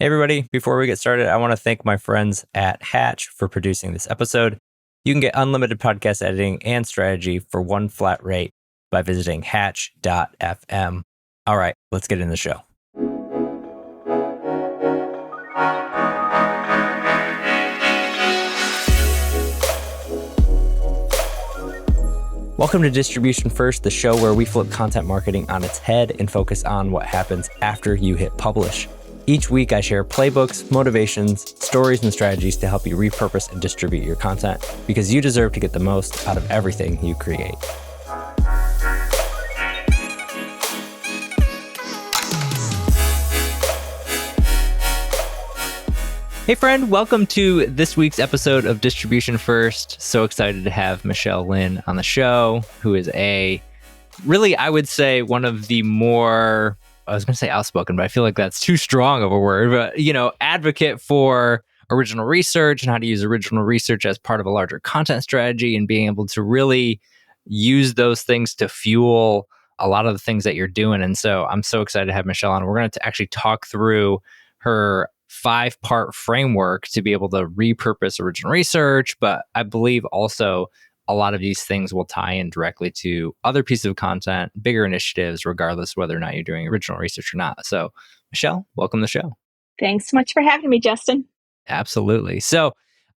Hey, everybody. Before we get started, I want to thank my friends at Hatch for producing this episode. You can get unlimited podcast editing and strategy for one flat rate by visiting hatch.fm. All right, let's get into the show. Welcome to Distribution First, the show where we flip content marketing on its head and focus on what happens after you hit publish. Each week, I share playbooks, motivations, stories, and strategies to help you repurpose and distribute your content because you deserve to get the most out of everything you create. Hey, friend, welcome to this week's episode of Distribution First. So excited to have Michele Linn on the show, who is really, I would say, one of the more... I was going to say outspoken, but I feel like that's too strong of a word, but, advocate for original research and how to use original research as part of a larger content strategy and being able to really use those things to fuel a lot of the things that you're doing. And so I'm so excited to have Michele on. We're going to actually talk through her 5-part framework to be able to repurpose original research, but I believe also a lot of these things will tie in directly to other pieces of content, bigger initiatives, regardless whether or not you're doing original research or not. So, Michele, welcome to the show. Thanks so much for having me, Justin. Absolutely. So,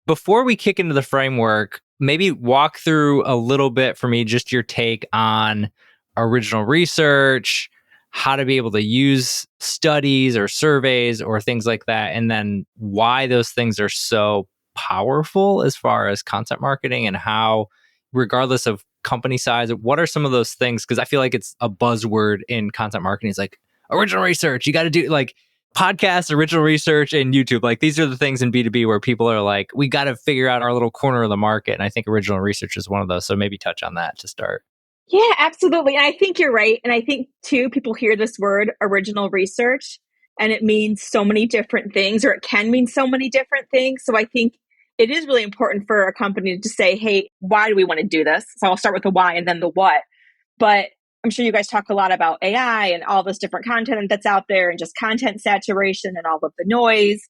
before we kick into the framework, maybe walk through a little bit for me, just your take on original research, how to be able to use studies or surveys or things like that, and then why those things are so powerful as far as content marketing and how, regardless of company size, what are some of those things? Because I feel like it's a buzzword in content marketing. It's like original research. You got to do like podcasts, original research, and YouTube. Like these are the things in B2B where people are like, we got to figure out our little corner of the market. And I think original research is one of those. So maybe touch on that to start. Yeah, absolutely. And I think you're right. And I think too, people hear this word original research and it means so many different things, or it can mean so many different things. So I think it is really important for a company to say, hey, why do we want to do this? So I'll start with the why and then the what. But I'm sure you guys talk a lot about AI and all this different content that's out there and just content saturation and all of the noise.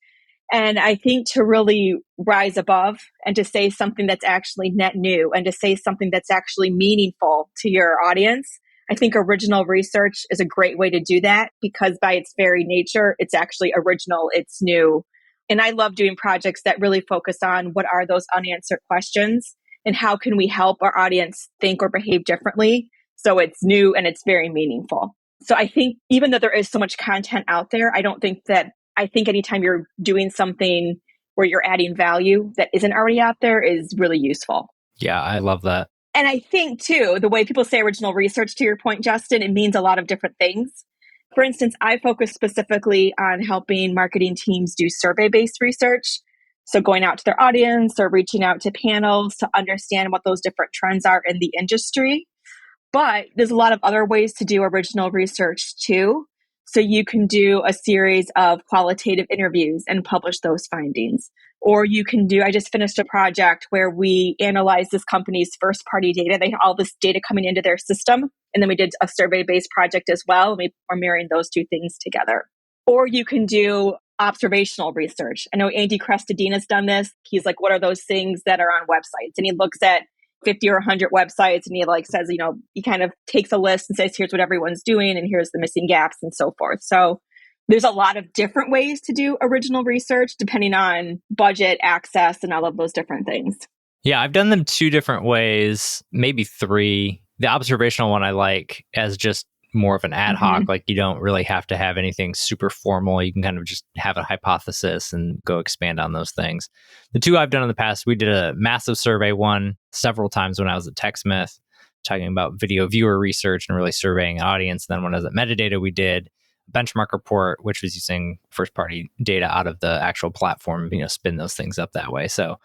And I think to really rise above and to say something that's actually net new and to say something that's actually meaningful to your audience, I think original research is a great way to do that because by its very nature, it's actually original, it's new. And I love doing projects that really focus on what are those unanswered questions and how can we help our audience think or behave differently so it's new and it's very meaningful. So I think even though there is so much content out there, I think anytime you're doing something where you're adding value that isn't already out there is really useful. Yeah, I love that. And I think too, the way people say original research, to your point, Justin, it means a lot of different things. For instance, I focus specifically on helping marketing teams do survey-based research. So going out to their audience or reaching out to panels to understand what those different trends are in the industry. But there's a lot of other ways to do original research too. So you can do a series of qualitative interviews and publish those findings. Or you can I just finished a project where we analyzed this company's first party data. They had all this data coming into their system. And then we did a survey-based project as well. And we are marrying those two things together. Or you can do observational research. I know Andy Crestadina's done this. He's like, what are those things that are on websites? And he looks at 50 or 100 websites and he says, he kind of takes a list and says, here's what everyone's doing and here's the missing gaps and so forth. So there's a lot of different ways to do original research depending on budget, access, and all of those different things. Yeah, I've done them 2 different ways, maybe 3. The observational one I like as just more of an ad hoc, like you don't really have to have anything super formal. You can kind of just have a hypothesis and go expand on those things. The 2 I've done in the past, we did a massive survey one several times when I was at TechSmith, talking about video viewer research and really surveying an audience. And then when I was at Metadata, we did a benchmark report, which was using first party data out of the actual platform, spin those things up that way. So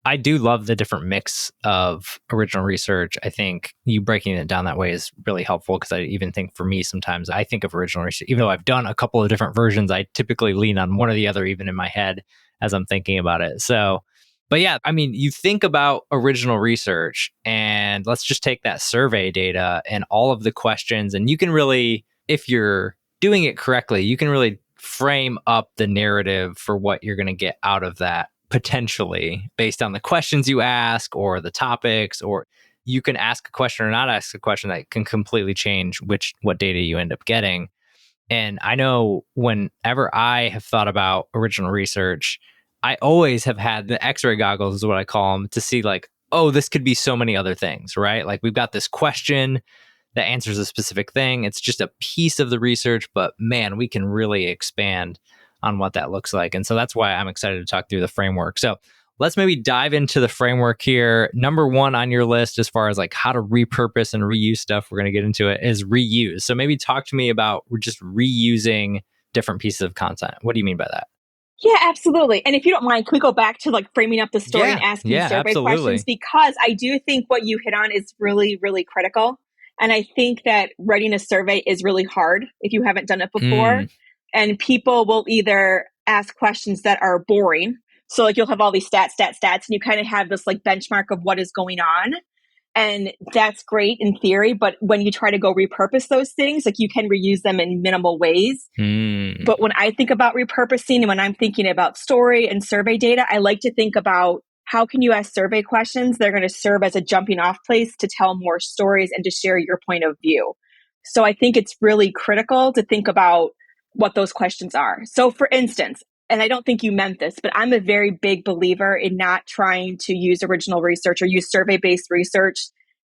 I do love the different mix of original research. I think you breaking it down that way is really helpful because I even think for me, sometimes I think of original research, even though I've done a couple of different versions, I typically lean on one or the other, even in my head as I'm thinking about it. So, but yeah, I mean, you think about original research and let's just take that survey data and all of the questions and you can really, if you're doing it correctly, you can really frame up the narrative for what you're going to get out of that potentially based on the questions you ask or the topics, or you can ask a question or not ask a question that can completely change what data you end up getting. And I know whenever I have thought about original research, I always have had the X-ray goggles is what I call them, to see like, oh, this could be so many other things, right? Like we've got this question that answers a specific thing. It's just a piece of the research, but man, we can really expand on what that looks like. And so that's why I'm excited to talk through the framework. So let's maybe dive into the framework here. Number one on your list, as far as like how to repurpose and reuse stuff, we're going to get into it, is reuse. So maybe talk to me about just reusing different pieces of content. What do you mean by that? Yeah, absolutely. And if you don't mind, can we go back to like framing up the story and asking survey absolutely. questions? Because I do think what you hit on is really, really critical. And I think that writing a survey is really hard if you haven't done it before. And people will either ask questions that are boring. So like you'll have all these stats, and you kind of have this like benchmark of what is going on. And that's great in theory, but when you try to go repurpose those things, like you can reuse them in minimal ways. But when I think about repurposing and when I'm thinking about story and survey data, I like to think about how can you ask survey questions that are going to serve as a jumping off place to tell more stories and to share your point of view. So I think it's really critical to think about what those questions are. So for instance, and I don't think you meant this, but I'm a very big believer in not trying to use original research or use survey-based research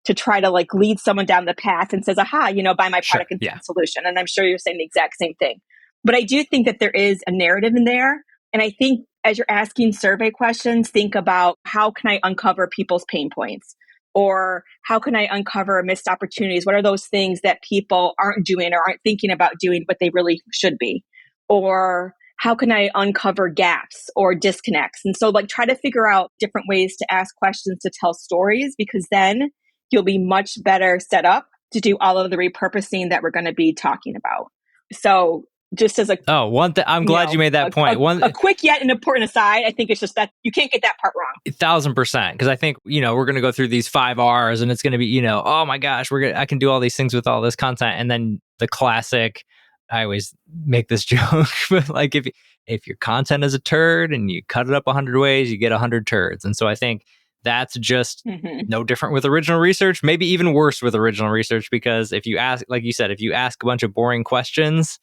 to try to like lead someone down the path and says, aha, buy my product and solution. And I'm sure you're saying the exact same thing. But I do think that there is a narrative in there. And I think as you're asking survey questions, think about how can I uncover people's pain points? Or how can I uncover missed opportunities? What are those things that people aren't doing or aren't thinking about doing, but they really should be? Or how can I uncover gaps or disconnects? And so like try to figure out different ways to ask questions to tell stories, because then you'll be much better set up to do all of the repurposing that we're going to be talking about. So just as I'm glad you made that point. A quick yet an important aside, I think it's just that you can't get that part wrong. 1,000%. Because I think, we're going to go through these 5 R's and it's going to be, oh my gosh, I can do all these things with all this content. And then the classic, I always make this joke, but like if your content is a turd and you cut it up 100 ways, you get 100 turds. And so I think that's just no different with original research, maybe even worse with original research, because if you ask, like you said, if you ask a bunch of boring questions,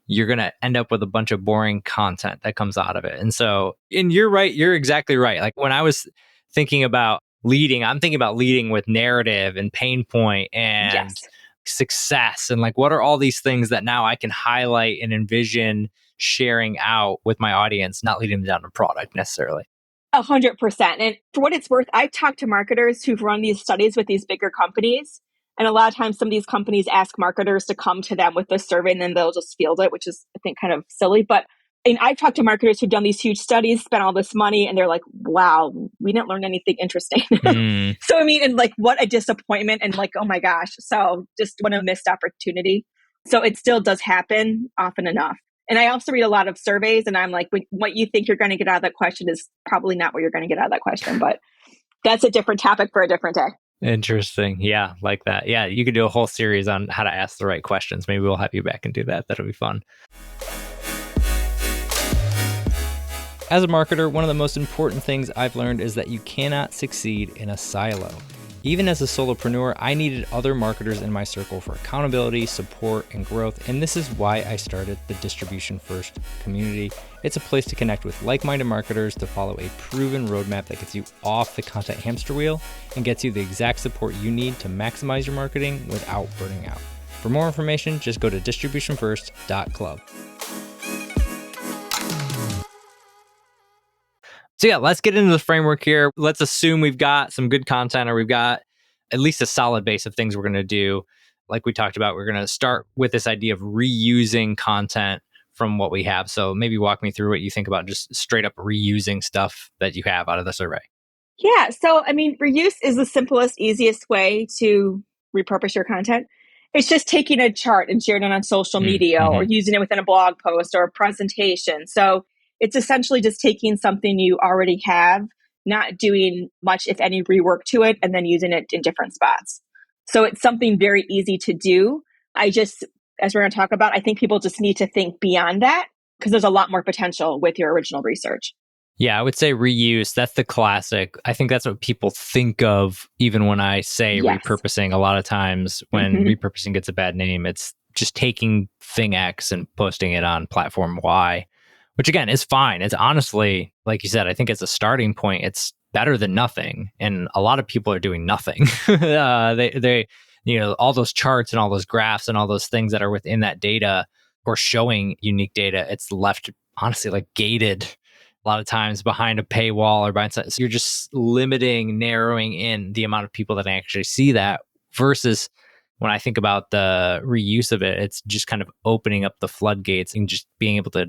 you're going to end up with a bunch of boring content that comes out of it. And so, and you're right, you're exactly right. Like when I was thinking about leading, I'm thinking about leading with narrative and pain point and success. And like, what are all these things that now I can highlight and envision sharing out with my audience, not leading them down to product necessarily. 100%. And for what it's worth, I've talked to marketers who've run these studies with these bigger companies. And a lot of times some of these companies ask marketers to come to them with a survey and then they'll just field it, which is, I think, kind of silly. But I've talked to marketers who've done these huge studies, spent all this money, and they're like, wow, we didn't learn anything interesting. So, and like, what a disappointment. And like, oh my gosh. So just what a missed opportunity. So it still does happen often enough. And I also read a lot of surveys and I'm like, what you think you're going to get out of that question is probably not what you're going to get out of that question. But that's a different topic for a different day. Interesting. Yeah, like that. Yeah, you could do a whole series on how to ask the right questions. Maybe we'll have you back and do that. That'll be fun. As a marketer, one of the most important things I've learned is that you cannot succeed in a silo. Even as a solopreneur, I needed other marketers in my circle for accountability, support, and growth, and this is why I started the Distribution First community. It's a place to connect with like-minded marketers to follow a proven roadmap that gets you off the content hamster wheel and gets you the exact support you need to maximize your marketing without burning out. For more information, just go to distributionfirst.club. So yeah, let's get into the framework here. Let's assume we've got some good content, or we've got at least a solid base of things we're going to do. Like we talked about, we're going to start with this idea of reusing content from what we have. So maybe walk me through what you think about just straight up reusing stuff that you have out of the survey. Yeah. So, reuse is the simplest, easiest way to repurpose your content. It's just taking a chart and sharing it on social media or using it within a blog post or a presentation. So it's essentially just taking something you already have, not doing much, if any, rework to it, and then using it in different spots. So it's something very easy to do. As we're going to talk about, I think people just need to think beyond that, because there's a lot more potential with your original research. Yeah, I would say reuse. That's the classic. I think that's what people think of even when I say Yes. repurposing. A lot of times when repurposing gets a bad name, it's just taking thing X and posting it on platform Y, which again is fine. It's honestly, like you said, I think as a starting point, it's better than nothing. And a lot of people are doing nothing. They, all those charts and all those graphs and all those things that are within that data or showing unique data, it's left honestly like gated a lot of times behind a paywall or behind, so you're just limiting, narrowing in the amount of people that actually see that versus when I think about the reuse of it, it's just kind of opening up the floodgates and just being able to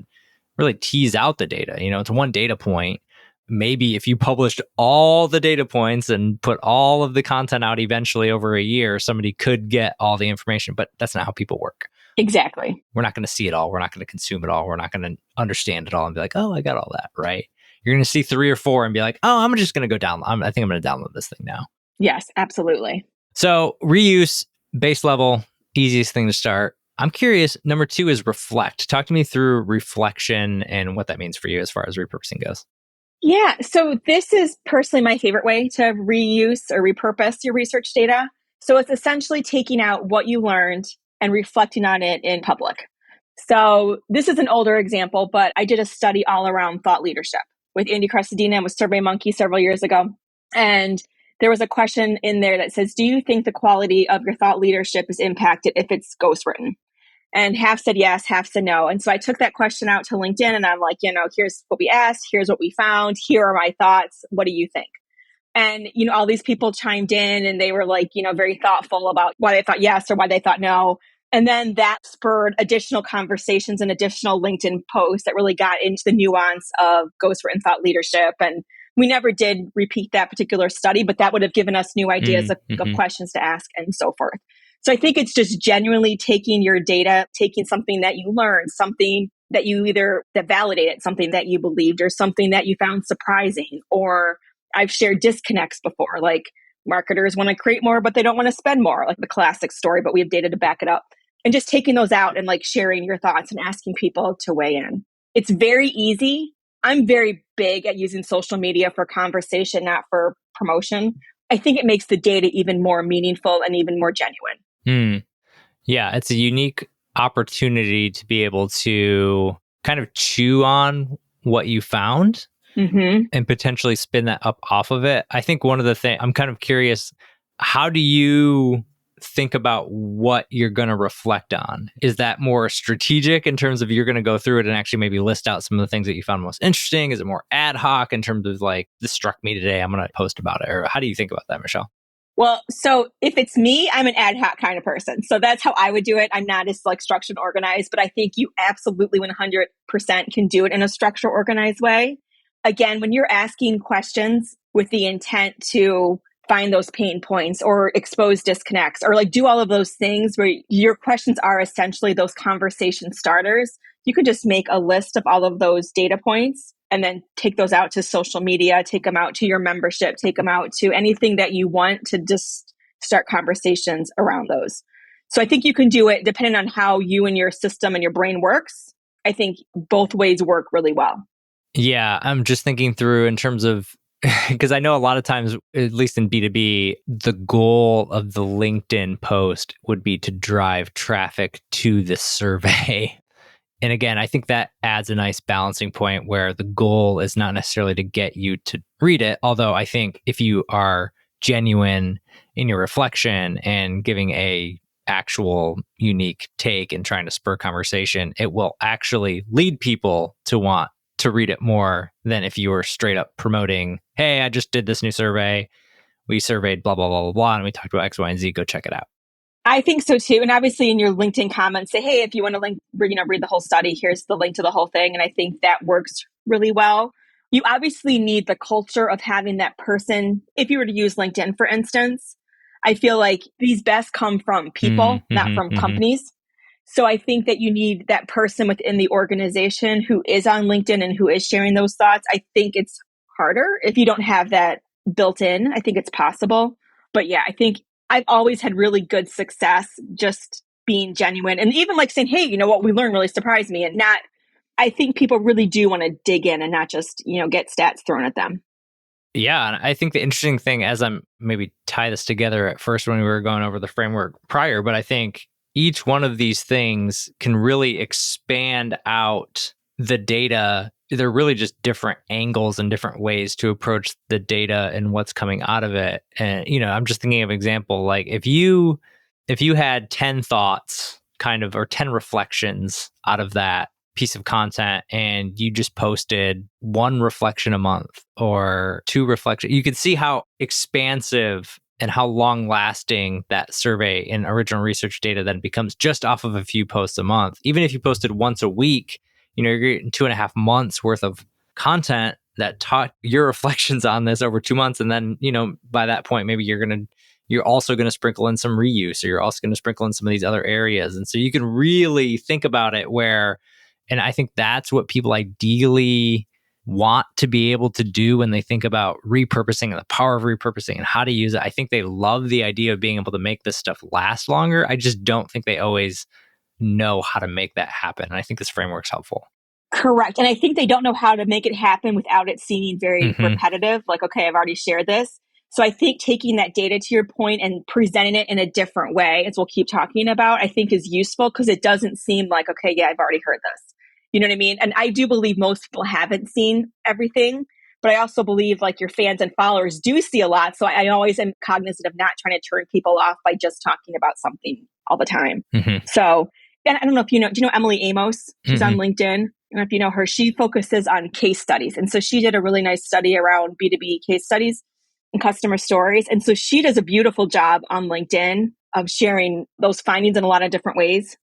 really tease out the data. It's one data point. Maybe if you published all the data points and put all of the content out eventually over a year, somebody could get all the information, but that's not how people work. Exactly. We're not going to see it all. We're not going to consume it all. We're not going to understand it all and be like, oh, I got all that, right? You're going to see 3 or 4 and be like, oh, I'm just going to go download. I think I'm going to download this thing now. Yes, absolutely. So reuse, base level, easiest thing to start. I'm curious, number 2 is reflect. Talk to me through reflection and what that means for you as far as repurposing goes. Yeah, so this is personally my favorite way to reuse or repurpose your research data. So it's essentially taking out what you learned and reflecting on it in public. So this is an older example, but I did a study all around thought leadership with Andy Crestodina with SurveyMonkey several years ago. And there was a question in there that says, do you think the quality of your thought leadership is impacted if it's ghostwritten? And half said yes, half said no. And so I took that question out to LinkedIn and I'm like, here's what we asked, here's what we found, here are my thoughts. What do you think? And, all these people chimed in and they were like, very thoughtful about why they thought yes or why they thought no. And then that spurred additional conversations and additional LinkedIn posts that really got into the nuance of ghostwritten thought leadership. And we never did repeat that particular study, but that would have given us new ideas of questions to ask and so forth. So I think it's just genuinely taking your data, taking something that you learned, something that you that validated something that you believed or something that you found surprising. Or I've shared disconnects before, like marketers want to create more, but they don't want to spend more, like the classic story, but we have data to back it up. And just taking those out and like sharing your thoughts and asking people to weigh in. It's very easy. I'm very big at using social media for conversation, not for promotion. I think it makes the data even more meaningful and even more genuine. Yeah, it's a unique opportunity to be able to kind of chew on what you found and potentially spin that up off of it. I think one of the things I'm kind of curious, how do you think about what you're going to reflect on? Is that more strategic in terms of you're going to go through it and actually maybe list out some of the things that you found most interesting? Is it more ad hoc in terms of like, this struck me today, I'm going to post about it? Or how do you think about that, Michele? Well, so if it's me, I'm an ad hoc kind of person. So that's how I would do it. I'm not as like structured and organized, but I think you absolutely 100% can do it in a structured, organized way. Again, when you're asking questions with the intent to find those pain points or expose disconnects or like do all of those things where your questions are essentially those conversation starters, you could just make a list of all of those data points and then take those out to social media, take them out to your membership, take them out to anything that you want to just start conversations around those. So I think you can do it depending on how you and your system and your brain works. I think both ways work really well. Yeah, I'm just thinking through in terms of, because I know a lot of times, at least in B2B, the goal of the LinkedIn post would be to drive traffic to the survey. And again, I think that adds a nice balancing point where the goal is not necessarily to get you to read it. Although I think if you are genuine in your reflection and giving a actual unique take and trying to spur conversation, it will actually lead people to want to read it more than if you were straight up promoting, hey, I just did this new survey. We surveyed blah, blah, blah, blah, blah, and we talked about X, Y, and Z. Go check it out. I think so too. And obviously in your LinkedIn comments, say, hey, if you want to link, read the whole study, here's the link to the whole thing. And I think that works really well. You obviously need the culture of having that person. If you were to use LinkedIn, for instance, I feel like these best come from people, not from companies. So I think that you need that person within the organization who is on LinkedIn and who is sharing those thoughts. I think it's harder if you don't have that built in. I think it's possible. But yeah, I think I've always had really good success just being genuine and even like saying, hey, you know what, we learned really surprised me, and not I think people really do want to dig in and not just, get stats thrown at them. Yeah, and I think the interesting thing, as I'm maybe tie this together at first when we were going over the framework prior, but I think each one of these things can really expand out the data. They're really just different angles and different ways to approach the data and what's coming out of it. And, I'm just thinking of an example, like if you had 10 thoughts kind of, or 10 reflections out of that piece of content, and you just posted one reflection a month or two reflections, you could see how expansive and how long lasting that survey and original research data then becomes just off of a few posts a month. Even if you posted once a week, you're getting 2.5 months worth of content that taught your reflections on this over 2 months. And then, by that point, maybe you're also going to sprinkle in some reuse, or you're also going to sprinkle in some of these other areas. And so you can really think about it and I think that's what people ideally want to be able to do when they think about repurposing and the power of repurposing and how to use it. I think they love the idea of being able to make this stuff last longer. I just don't think they always know how to make that happen. And I think this framework's helpful. Correct. And I think they don't know how to make it happen without it seeming very repetitive. Like, okay, I've already shared this. So I think taking that data, to your point, and presenting it in a different way, as we'll keep talking about, I think is useful, because it doesn't seem like, okay, yeah, I've already heard this. You know what I mean? And I do believe most people haven't seen everything, but I also believe like your fans and followers do see a lot. So I always am cognizant of not trying to turn people off by just talking about something all the time. So, and I don't know if do you know Emily Amos? She's on LinkedIn. I don't know if you know her. She focuses on case studies. And so she did a really nice study around B2B case studies and customer stories. And so she does a beautiful job on LinkedIn of sharing those findings in a lot of different ways.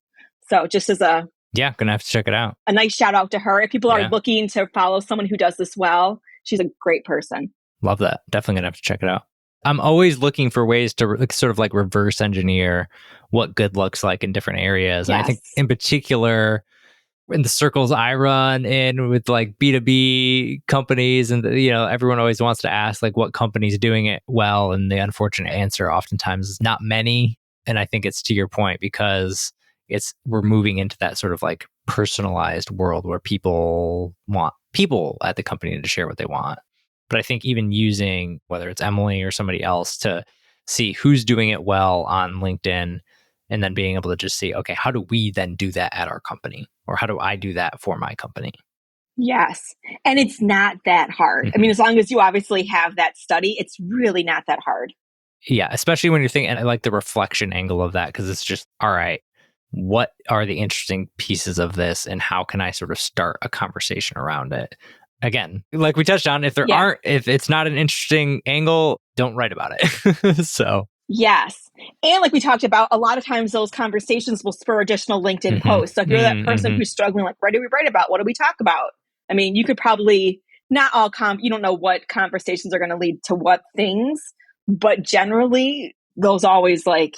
So just as gonna have to check it out. A nice shout out to her. If people are looking to follow someone who does this well, she's a great person. Love that. Definitely gonna have to check it out. I'm always looking for ways to sort of like reverse engineer what good looks like in different areas. Yes. And I think in particular, in the circles I run in with like B2B companies, and everyone always wants to ask like what company's doing it well, and the unfortunate answer oftentimes is not many. And I think it's to your point, because we're moving into that sort of like personalized world where people want people at the company to share what they want. But I think even using, whether it's Emily or somebody else, to see who's doing it well on LinkedIn, and then being able to just see, okay, how do we then do that at our company? Or how do I do that for my company? Yes. And it's not that hard. I mean, as long as you obviously have that study, it's really not that hard. Yeah, especially when you're thinking, and I like the reflection angle of that, because it's just, all right, what are the interesting pieces of this, and how can I sort of start a conversation around it? Again, like we touched on, if it's not an interesting angle, don't write about it. So. Yes. And like we talked about, a lot of times those conversations will spur additional LinkedIn posts. So if you're that person who's struggling, like, what do we write about? What do we talk about? I mean, you could probably, not all you don't know what conversations are going to lead to what things, but generally those always I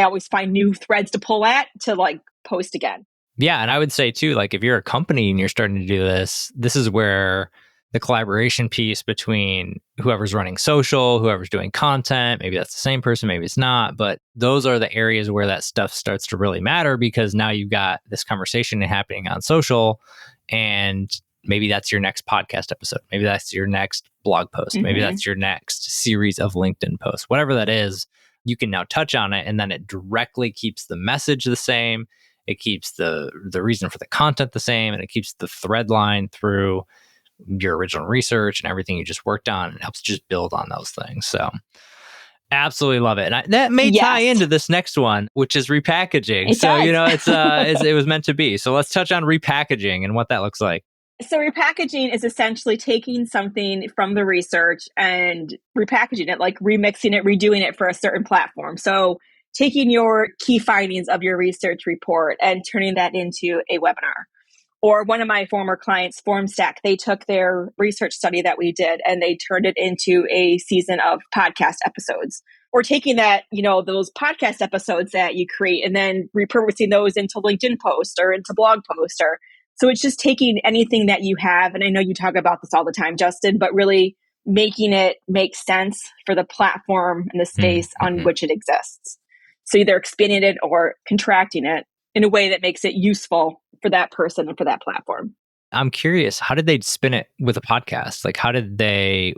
always find new threads to pull at to like post again. Yeah. And I would say too, like if you're a company and you're starting to do this is where the collaboration piece between whoever's running social, whoever's doing content, maybe that's the same person, maybe it's not, but those are the areas where that stuff starts to really matter, because now you've got this conversation happening on social, and maybe that's your next podcast episode. Maybe that's your next blog post. Maybe that's your next series of LinkedIn posts, whatever that is. You can now touch on it, and then it directly keeps the message the same. It keeps the reason for the content the same, and it keeps the thread line through your original research and everything you just worked on, and helps just build on those things. So absolutely love it. And that may tie into this next one, which is repackaging. It was meant to be. So let's touch on repackaging and what that looks like. So repackaging is essentially taking something from the research and repackaging it, like remixing it, redoing it for a certain platform. So taking your key findings of your research report and turning that into a webinar. Or one of my former clients, FormStack, they took their research study that we did and they turned it into a season of podcast episodes. Or taking that, those podcast episodes that you create and then repurposing those into LinkedIn posts or into blog posts. So it's just taking anything that you have, and I know you talk about this all the time, Justin, but really making it make sense for the platform and the space on which it exists. So either expanding it or contracting it in a way that makes it useful for that person and for that platform. I'm curious, how did they spin it with a podcast? Like,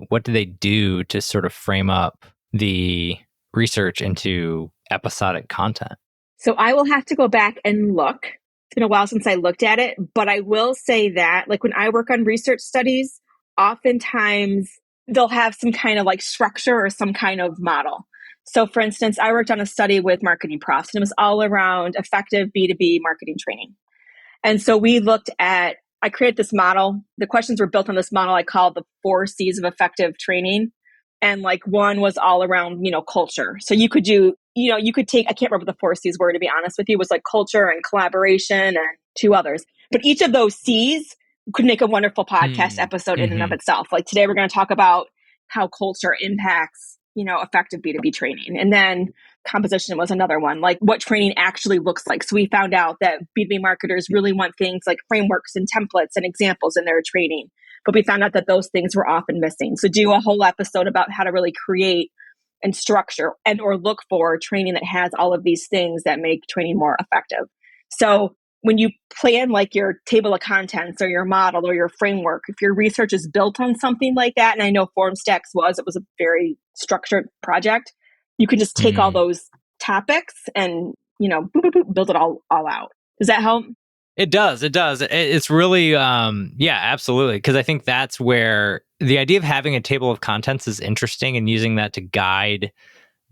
what did they do to sort of frame up the research into episodic content? So I will have to go back and look. It's been a while since I looked at it, but I will say that, like, when I work on research studies, oftentimes they'll have some kind of like structure or some kind of model. So for instance, I worked on a study with marketing profs, and it was all around effective B2B marketing training. And so I created this model. The questions were built on this model I called the 4 C's of effective training. And like one was all around, culture. So you could take, I can't remember what the 4 C's were, to be honest with you. It was like culture and collaboration and two others. But each of those C's could make a wonderful podcast episode in and of itself. Like today, we're going to talk about how culture impacts, effective B2B training. And then composition was another one, like what training actually looks like. So we found out that B2B marketers really want things like frameworks and templates and examples in their training. But we found out that those things were often missing. So do a whole episode about how to really create and structure and or look for training that has all of these things that make training more effective. So when you plan like your table of contents or your model or your framework, if your research is built on something like that, and I know FormStacks it was a very structured project, you can just take all those topics and, boop, boop, boop, build it all out. Does that help? It does. It's really, yeah, absolutely. Because I think that's where the idea of having a table of contents is interesting, and using that to guide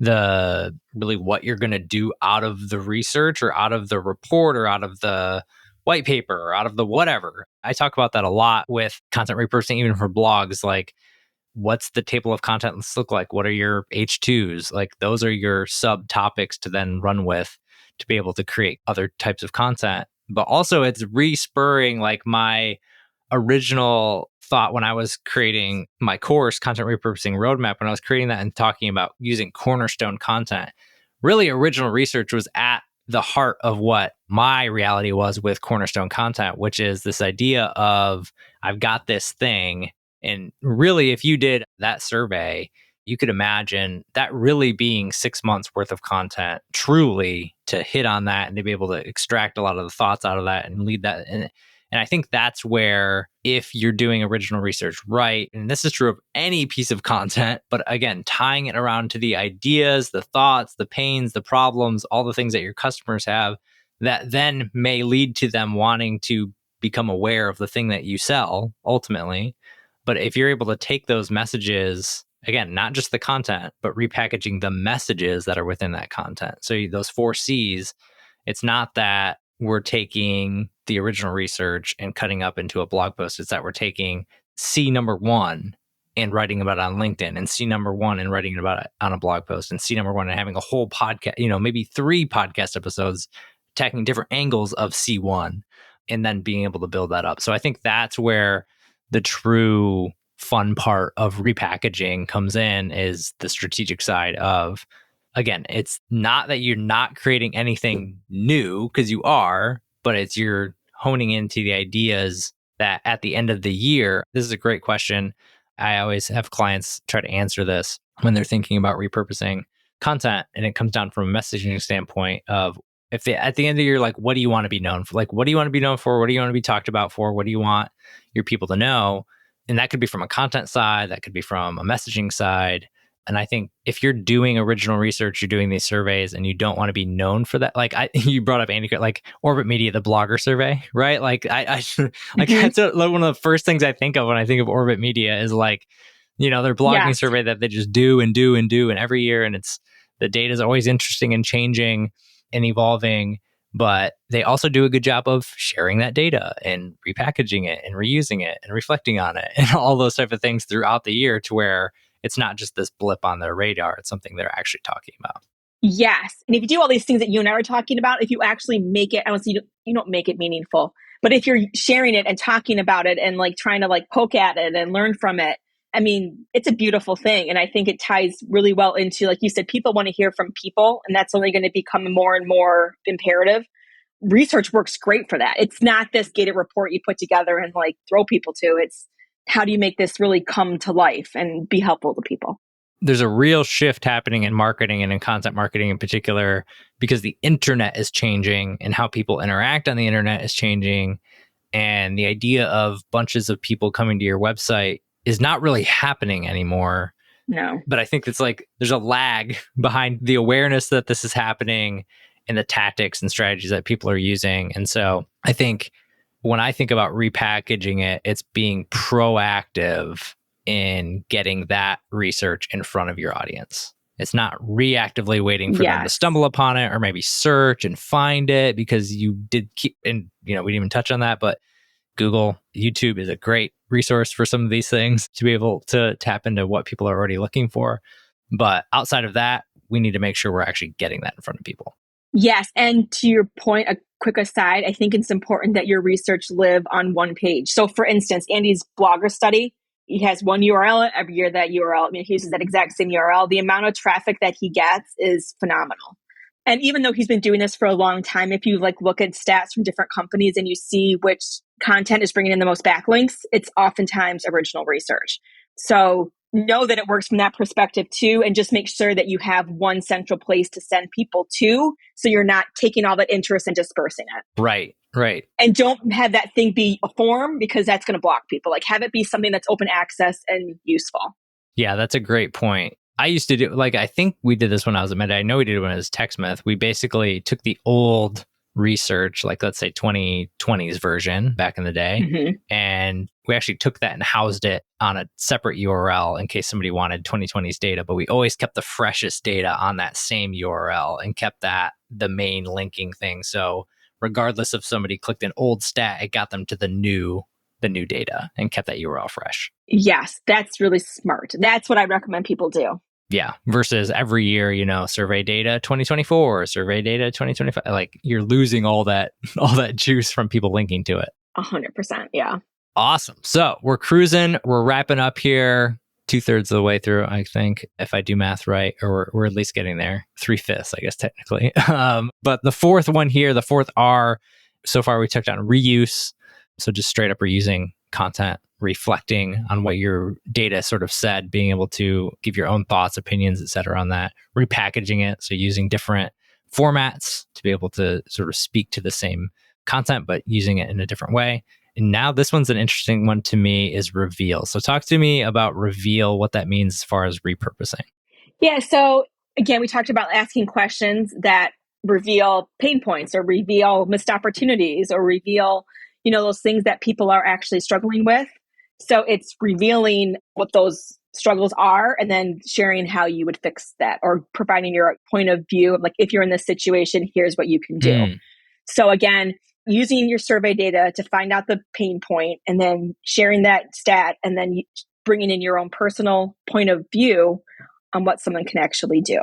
what you're going to do out of the research or out of the report or out of the white paper or out of the whatever. I talk about that a lot with content repurposing, even for blogs. Like, what's the table of contents look like? What are your H2s? Like, those are your subtopics to then run with to be able to create other types of content. But also it's respurring like my original thought when I was creating my course, Content Repurposing Roadmap, when I was creating that and talking about using cornerstone content. Really, original research was at the heart of what my reality was with cornerstone content, which is this idea of I've got this thing. And really, if you did that survey, you could imagine that really being 6 months worth of content, truly to hit on that and to be able to extract a lot of the thoughts out of that and lead that. And I think that's where, if you're doing original research right, and this is true of any piece of content, but again, tying it around to the ideas, the thoughts, the pains, the problems, all the things that your customers have, that then may lead to them wanting to become aware of the thing that you sell ultimately. But if you're able to take those messages, again, not just the content, but repackaging the messages that are within that content. So those 4 C's, it's not that we're taking the original research and cutting up into a blog post. It's that we're taking C number 1 and writing about it on LinkedIn, and C number 1 and writing about it on a blog post, and C number 1 and having a whole podcast, maybe 3 podcast episodes tackling different angles of C1, and then being able to build that up. So I think that's where the true fun part of repackaging comes in, is the strategic side of, again, it's not that you're not creating anything new, because you are, but it's you're honing into the ideas that at the end of the year. This is a great question. I always have clients try to answer this when they're thinking about repurposing content. And it comes down from a messaging standpoint of, if they, at the end of the year, like, what do you want to be known for? Like, what do you want to be known for? What do you want to be talked about for? What do you want your people to know? And that could be from a content side, that could be from a messaging side. And I think if you're doing original research, you're doing these surveys, and you don't want to be known for that. Like you brought up Andy, like Orbit Media, the blogger survey, right? Like that's one of the first things I think of when I think of Orbit Media is like, their blogging survey that they just do and do and do, and every year, and the data is always interesting and changing and evolving. But they also do a good job of sharing that data and repackaging it and reusing it and reflecting on it and all those type of things throughout the year, to where it's not just this blip on their radar. It's something they're actually talking about. Yes. And if you do all these things that you and I are talking about, if you actually make it, I don't see you don't make it meaningful, but if you're sharing it and talking about it and like trying to like poke at it and learn from it, I mean, it's a beautiful thing. And I think it ties really well into, like you said, people want to hear from people, and that's only going to become more and more imperative. Research works great for that. It's not this gated report you put together and like throw people to. It's how do you make this really come to life and be helpful to people? there's a real shift happening in marketing and in content marketing in particular, because the internet is changing and how people interact on the internet is changing. And the idea of bunches of people coming to your website is not really happening anymore. No. But I think it's like there's a lag behind the awareness that this is happening and the tactics and strategies that people are using. And so I think when I think about repackaging it, it's being proactive in getting that research in front of your audience. It's not reactively waiting for them to stumble upon it or maybe search and find it, because you did keep, and we didn't even touch on that, but Google, YouTube is a great resource for some of these things to be able to tap into what people are already looking for. But outside of that, we need to make sure we're actually getting that in front of people. Yes. And to your point, a quick aside, I think it's important that your research live on one page. So for instance, Andy's blogger study, he has one URL every year. That URL, he uses that exact same URL. The amount of traffic that he gets is phenomenal. And even though he's been doing this for a long time, if you look at stats from different companies and you see which content is bringing in the most backlinks, it's oftentimes original research. So know that it works from that perspective too, and just make sure that you have one central place to send people to, so you're not taking all that interest and dispersing it. Right. And don't have that thing be a form, because that's going to block people. Have it be something that's open access and useful. Yeah, that's a great point. I used to do, I think we did this when I was at Meta. I know we did it when I was TechSmith. We basically took the old research, let's say 2020's version back in the day, and we actually took that and housed it on a separate URL in case somebody wanted 2020's data. But we always kept the freshest data on that same URL and kept that the main linking thing. So regardless if somebody clicked an old stat, it got them to the new data and kept that URL fresh. Yes, that's really smart. That's what I recommend people do. Yeah. Versus every year, survey data 2024, survey data 2025. You're losing all that juice from people linking to it. 100%. Yeah. Awesome. So we're cruising. We're wrapping up here 2/3 of the way through, I think, if I do math right, or we're at least getting there. 3/5, I guess, technically. But the fourth one here, the fourth R, so far we touched on reuse. So just straight up reusing content, reflecting on what your data sort of said, being able to give your own thoughts, opinions, et cetera, on that, repackaging it. So using different formats to be able to sort of speak to the same content, but using it in a different way. And now this one's an interesting one to me, is reveal. So talk to me about reveal, what that means as far as repurposing. Yeah. So again, we talked about asking questions that reveal pain points or reveal missed opportunities or reveal, those things that people are actually struggling with. So it's revealing what those struggles are and then sharing how you would fix that, or providing your point of view of if you're in this situation, here's what you can do. So again, using your survey data to find out the pain point and then sharing that stat and then bringing in your own personal point of view on what someone can actually do.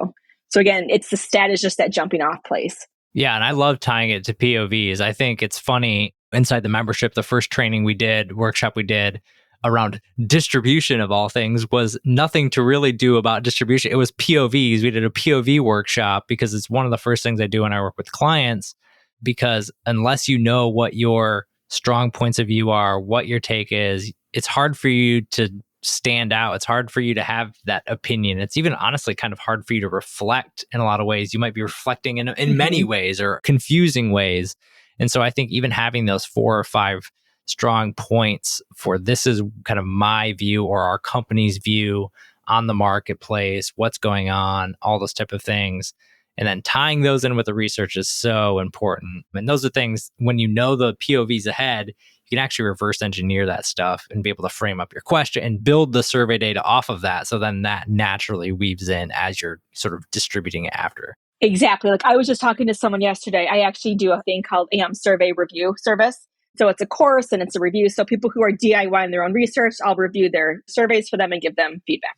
So again, it's the stat is just that jumping off place. Yeah. And I love tying it to POVs. I think it's funny, inside the membership, the first workshop we did around distribution of all things was nothing to really do about distribution. It was POVs. We did a POV workshop because it's one of the first things I do when I work with clients, because unless you know what your strong points of view are, what your take is, it's hard for you to stand out. It's hard for you to have that opinion. It's even honestly kind of hard for you to reflect in a lot of ways. You might be reflecting in many ways or confusing ways. And so I think even having those 4 or 5 strong points for this is kind of my view or our company's view on the marketplace, what's going on, all those type of things. And then tying those in with the research is so important. And those are things, when you know the POVs ahead, you can actually reverse engineer that stuff and be able to frame up your question and build the survey data off of that. So then that naturally weaves in as you're sort of distributing it after. Exactly. I was just talking to someone yesterday. I actually do a thing called survey review service. So it's a course and it's a review. So people who are DIYing their own research, I'll review their surveys for them and give them feedback.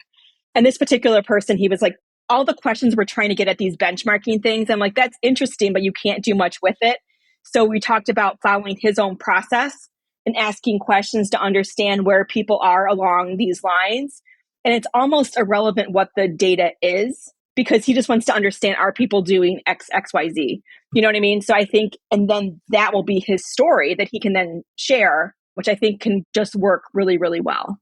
And this particular person, he was like, all the questions we're trying to get at these benchmarking things. I'm like, that's interesting, but you can't do much with it. So we talked about following his own process and asking questions to understand where people are along these lines. And it's almost irrelevant what the data is, because he just wants to understand, are people doing X, Y, Z? You know what I mean? So I think, and then that will be his story that he can then share, which I think can just work really, really well.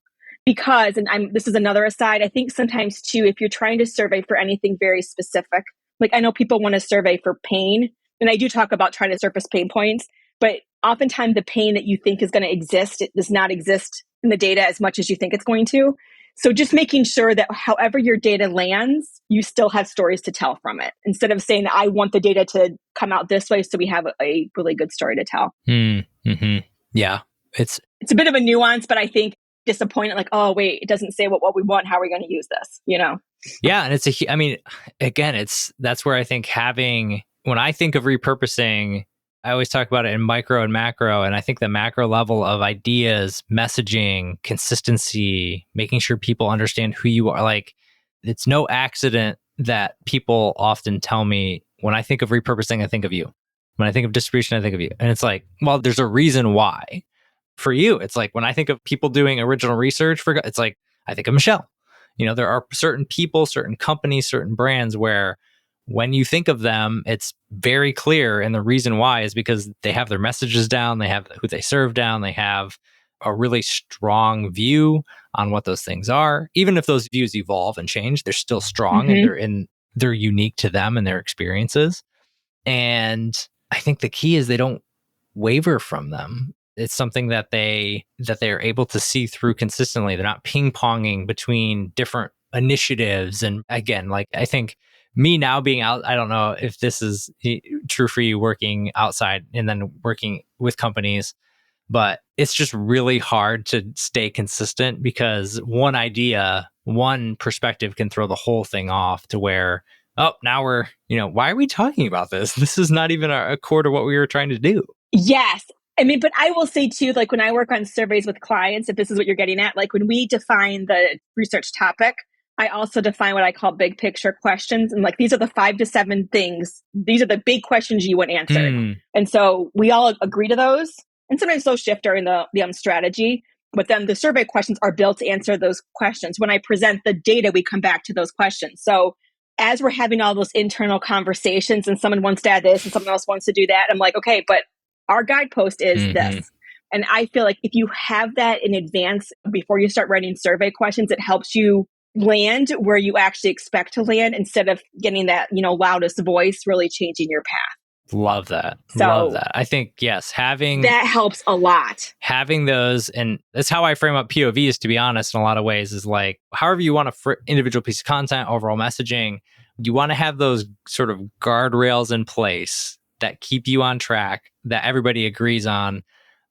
Because, and this is another aside, I think sometimes too, if you're trying to survey for anything very specific, like I know people want to survey for pain, and I do talk about trying to surface pain points, but oftentimes the pain that you think is going to exist, it does not exist in the data as much as you think it's going to. So just making sure that however your data lands, you still have stories to tell from it. Instead of saying, I want the data to come out this way so we have a really good story to tell. Mm-hmm. Yeah. It's a bit of a nuance, but I think disappointed, like, oh, wait, it doesn't say what we want. How are we going to use this? Yeah. And I mean, again, that's where I think when I think of repurposing, I always talk about it in micro and macro. And I think the macro level of ideas, messaging, consistency, making sure people understand who you are. Like, it's no accident that people often tell me, when I think of repurposing, I think of you. When I think of distribution, I think of you. And it's like, well, there's a reason why. For you, it's like when I think of people doing original research, it's like, I think of Michele. There are certain people, certain companies, certain brands where when you think of them, it's very clear. And the reason why is because they have their messages down, they have who they serve down, they have a really strong view on what those things are. Even if those views evolve and change, they're still strong and they're unique to them and their experiences. And I think the key is they don't waver from them. It's something that they're able to see through consistently. They're not ping-ponging between different initiatives. And again, like I think me now being out, I don't know if this is true for you working outside and then working with companies, but it's just really hard to stay consistent because one idea, one perspective can throw the whole thing off to where, oh, now we're, why are we talking about this? This is not even a core to what we were trying to do. Yes. I mean, but I will say too, like when I work on surveys with clients, if this is what you're getting at, like when we define the research topic, I also define what I call big picture questions. And like, these are the 5 to 7 things. These are the big questions you want answered. And so we all agree to those. And sometimes those shift during the strategy. But then the survey questions are built to answer those questions. When I present the data, we come back to those questions. So as we're having all those internal conversations and someone wants to add this and someone else wants to do that, I'm like, okay, but our guidepost is this. And I feel like if you have that in advance before you start writing survey questions, it helps you land where you actually expect to land instead of getting that, loudest voice really changing your path. Love that. Love that. I think, yes, that helps a lot. Having those, and that's how I frame up POVs, to be honest, in a lot of ways, is like, however you want to individual piece of content, overall messaging, you want to have those sort of guardrails in place that keep you on track, that everybody agrees on.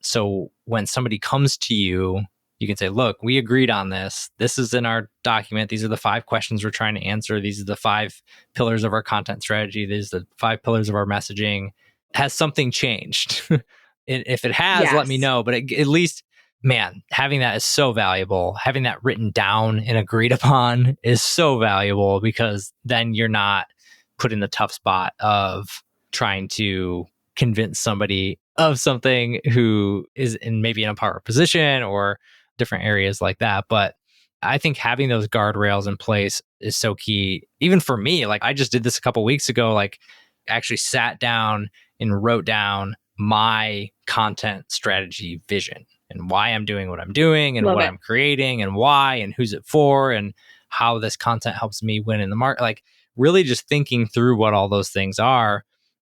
So when somebody comes to you, you can say, look, we agreed on this. This is in our document. These are the 5 questions we're trying to answer. These are the 5 pillars of our content strategy. These are the 5 pillars of our messaging. Has something changed? If it has, let me know. But at least, man, having that is so valuable. Having that written down and agreed upon is so valuable because then you're not put in the tough spot of trying to convince somebody of something who is maybe in a power position or different areas like that. But I think having those guardrails in place is so key. Even for me, like I just did this a couple of weeks ago, like actually sat down and wrote down my content strategy vision and why I'm doing what I'm doing and I'm creating and why and who's it for and how this content helps me win in the market. Like really just thinking through what all those things are.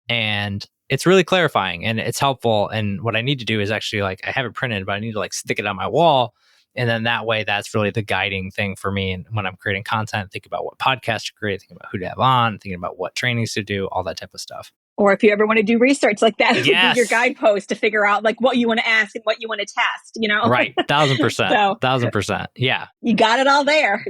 And it's really clarifying and it's helpful. And what I need to do is actually like, I have it printed, but I need to like stick it on my wall. And then that way, that's really the guiding thing for me. And when I'm creating content, think about what podcast to create, think about who to have on, thinking about what trainings to do, all that type of stuff. Or if you ever want to do research like that, would be your guidepost to figure out like what you want to ask and what you want to test, Right. 1,000%. So, 1,000%. Yeah. You got it all there,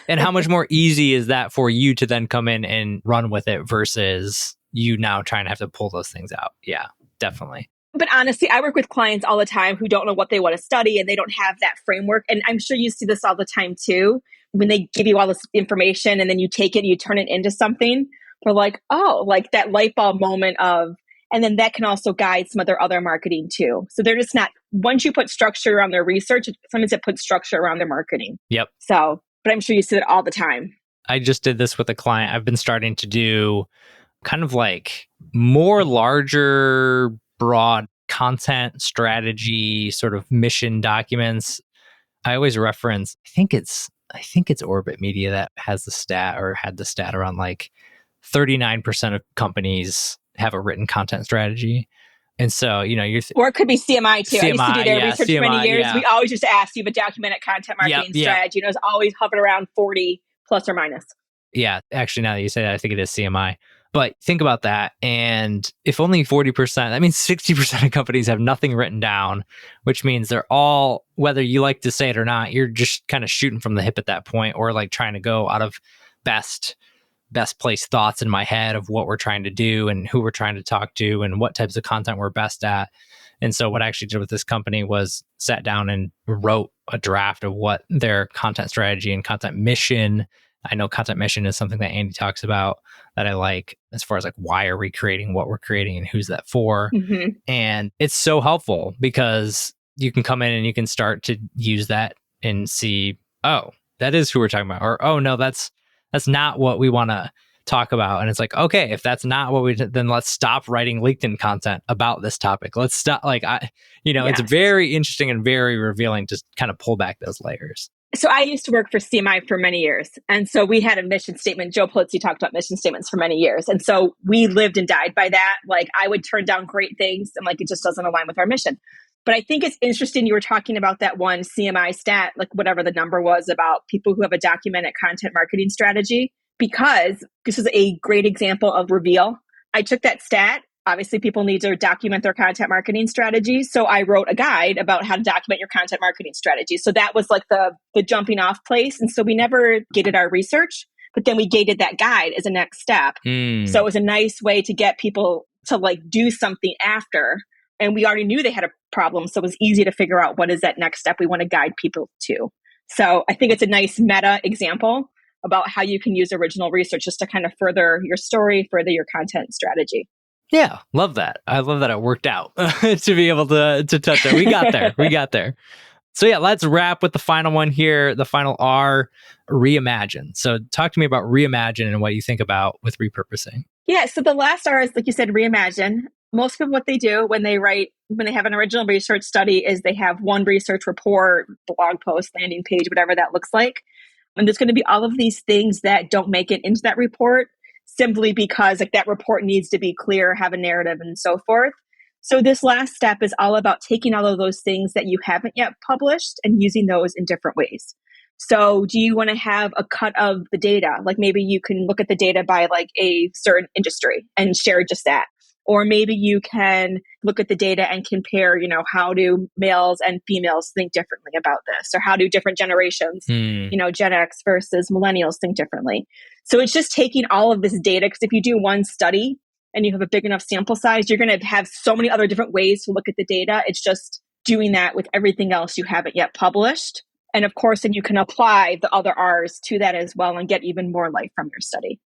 And how much more easy is that for you to then come in and run with it versus you now trying to have to pull those things out? Yeah, definitely. But honestly, I work with clients all the time who don't know what they want to study and they don't have that framework. And I'm sure you see this all the time too. When they give you all this information and then you take it and you turn it into something, they're like, oh, like that light bulb moment of, and then that can also guide some of their other marketing too. So they're just not, once you put structure around their research, sometimes it puts structure around their marketing. Yep. So, but I'm sure you see it all the time. I just did this with a client. I've been starting to do kind of like more larger, broad content strategy, sort of mission documents. I always reference, I think it's Orbit Media that has the stat or had the stat around like 39% of companies have a written content strategy. And so, or it could be CMI too. I used to do CMI, their yeah, research for many CMI, years. yeah. We always just asked, you have a documented content Yep, marketing yep. strategy. It's always hovering around 40 plus or minus. Yeah, actually, now that you say that, I think it is CMI. But think about that. And if only 40%, that means 60% of companies have nothing written down, which means they're all, whether you like to say it or not, you're just kind of shooting from the hip at that point, or like trying to go out of best place thoughts in my head of what we're trying to do and who we're trying to talk to and what types of content we're best at. And so what I actually did with this company was sat down and wrote a draft of what their content strategy and content mission. I know content mission is something that Andy talks about that I like, as far as like, why are we creating what we're creating and who's that for? Mm-hmm. And it's so helpful because you can come in and you can start to use that and see, oh, that is who we're talking about. Or, oh no, that's not what we want to talk about. And it's like, okay, if that's not what then let's stop writing LinkedIn content about this topic. Let's stop. Yes. It's very interesting and very revealing to kind of pull back those layers. So I used to work for CMI for many years. And so we had a mission statement. Joe Polizzi talked about mission statements for many years. And so we lived and died by that. Like, I would turn down great things and like, it just doesn't align with our mission. But I think it's interesting you were talking about that one CMI stat, like whatever the number was, about people who have a documented content marketing strategy, because this is a great example of reveal. I took that stat. Obviously, people need to document their content marketing strategy. So I wrote a guide about how to document your content marketing strategy. So that was like the jumping off place. And so we never gated our research, but then we gated that guide as a next step. So it was a nice way to get people to like do something after. And we already knew they had a problem. So it was easy to figure out what is that next step we want to guide people to. So I think it's a nice meta example about how you can use original research just to kind of further your story, further your content strategy. Yeah, love that. I love that it worked out to be able to touch it. We got there. We got there. So yeah, let's wrap with the final one here. The final R, reimagine. So talk to me about reimagine and what you think about with repurposing. Yeah, so the last R is, like you said, reimagine. Most of what they do when they have an original research study is they have one research report, blog post, landing page, whatever that looks like. And there's going to be all of these things that don't make it into that report, simply because like that report needs to be clear, have a narrative, and so forth. So this last step is all about taking all of those things that you haven't yet published and using those in different ways. So do you want to have a cut of the data? Like maybe you can look at the data by like a certain industry and share just that. Or maybe you can look at the data and compare, how do males and females think differently about this? Or how do different generations, Gen X versus millennials think differently? So it's just taking all of this data, because if you do one study and you have a big enough sample size, you're going to have so many other different ways to look at the data. It's just doing that with everything else you haven't yet published. And of course, then you can apply the other R's to that as well and get even more light from your study.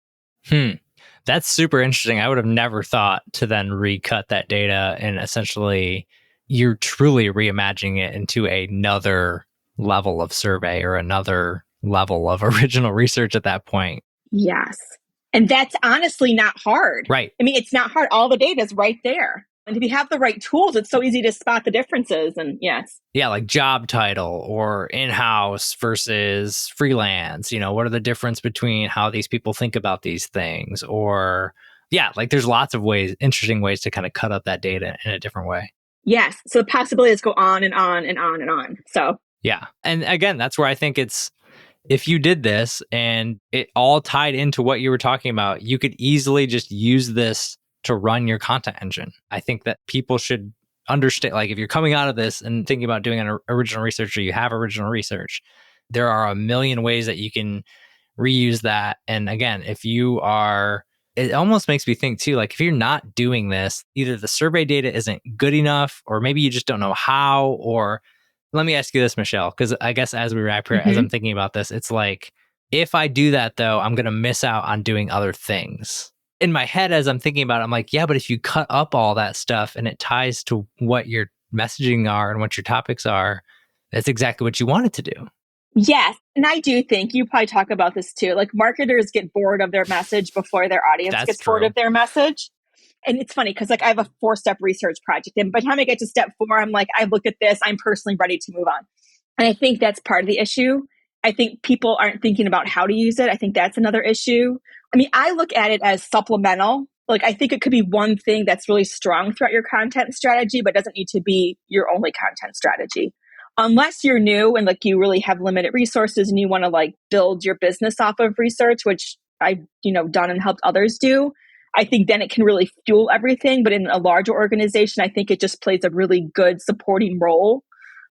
That's super interesting. I would have never thought to then recut that data, and essentially you're truly reimagining it into another level of survey or another level of original research at that point. Yes. And that's honestly not hard. Right. I mean, it's not hard. All the data is right there. And if you have the right tools, it's so easy to spot the differences. And yes. Yeah, like job title or in-house versus freelance. What are the difference between how these people think about these things? Or yeah, like there's lots of ways, interesting ways to kind of cut up that data in a different way. Yes. So the possibilities go on and on and on and on. So yeah. And again, that's where I think it's, if you did this and it all tied into what you were talking about, you could easily just use this to run your content engine. I think that people should understand, like if you're coming out of this and thinking about doing an original research, or you have original research, there are a million ways that you can reuse that. And again, it almost makes me think too, like if you're not doing this, either the survey data isn't good enough, or maybe you just don't know how. Or let me ask you this, Michele, because I guess as we wrap here, as I'm thinking about this, it's like, if I do that though, I'm going to miss out on doing other things. In my head, as I'm thinking about it, I'm like, yeah, but if you cut up all that stuff and it ties to what your messaging are and what your topics are, that's exactly what you wanted to do. Yes. And I do think you probably talk about this too. Like marketers get bored of their message before their audience gets bored of their message. And it's funny because like I have a 4-step research project. And by the time I get to step 4, I'm like, I've looked at this. I'm personally ready to move on. And I think that's part of the issue. I think people aren't thinking about how to use it. I think that's another issue. I mean, I look at it as supplemental. Like, I think it could be one thing that's really strong throughout your content strategy, but doesn't need to be your only content strategy. Unless you're new and like you really have limited resources and you want to like build your business off of research, which I've, done and helped others do. I think then it can really fuel everything. But in a larger organization, I think it just plays a really good supporting role.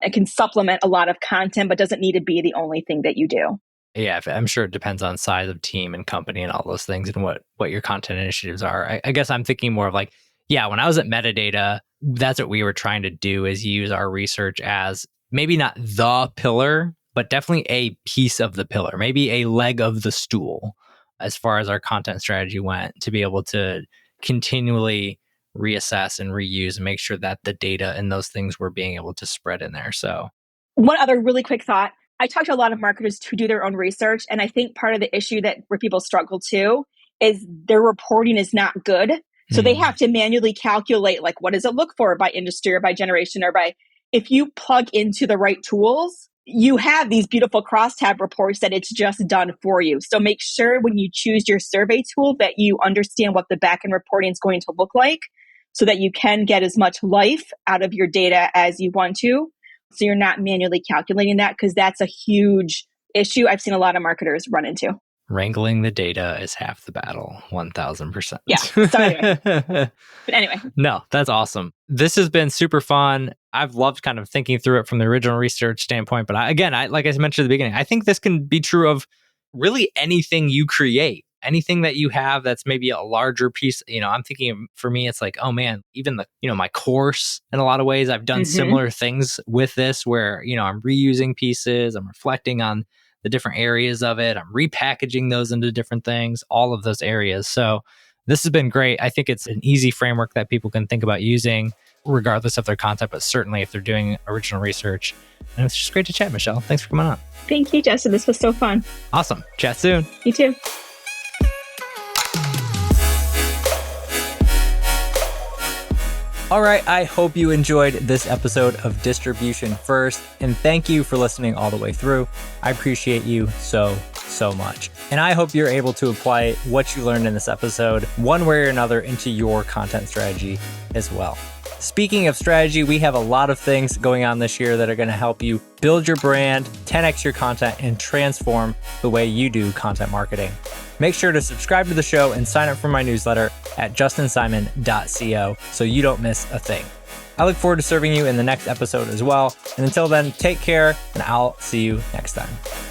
It can supplement a lot of content, but doesn't need to be the only thing that you do. Yeah, I'm sure it depends on size of team and company and all those things and what your content initiatives are. I guess I'm thinking more of like, yeah, when I was at Metadata, that's what we were trying to do, is use our research as maybe not the pillar, but definitely a piece of the pillar, maybe a leg of the stool as far as our content strategy went, to be able to continually reassess and reuse and make sure that the data and those things were being able to spread in there. So one other really quick thought. I talk to a lot of marketers who do their own research, and I think part of the issue where people struggle too is their reporting is not good. So they have to manually calculate, like, what does it look for by industry or by generation or by, if you plug into the right tools, you have these beautiful crosstab reports that it's just done for you. So make sure when you choose your survey tool that you understand what the backend reporting is going to look like, so that you can get as much life out of your data as you want to. So you're not manually calculating that, because that's a huge issue I've seen a lot of marketers run into. Wrangling the data is half the battle, 1000%. Yeah. So anyway. But anyway. No, that's awesome. This has been super fun. I've loved kind of thinking through it from the original research standpoint. But I like I mentioned at the beginning, I think this can be true of really anything you create. Anything that you have that's maybe a larger piece. I'm thinking, for me, it's like, oh man, even my course, in a lot of ways, I've done similar things with this where, I'm reusing pieces, I'm reflecting on the different areas of it, I'm repackaging those into different things, all of those areas. So this has been great. I think it's an easy framework that people can think about using regardless of their content, but certainly if they're doing original research. And it's just great to chat, Michelle. Thanks for coming on. Thank you, Justin. This was so fun. Awesome. Chat soon. You too. All right, I hope you enjoyed this episode of Distribution First, and thank you for listening all the way through. I appreciate you so much. And I hope you're able to apply what you learned in this episode one way or another into your content strategy as well. Speaking of strategy, we have a lot of things going on this year that are going to help you build your brand, 10x your content, and transform the way you do content marketing. Make sure to subscribe to the show and sign up for my newsletter at justinsimon.co so you don't miss a thing. I look forward to serving you in the next episode as well. And until then, take care, and I'll see you next time.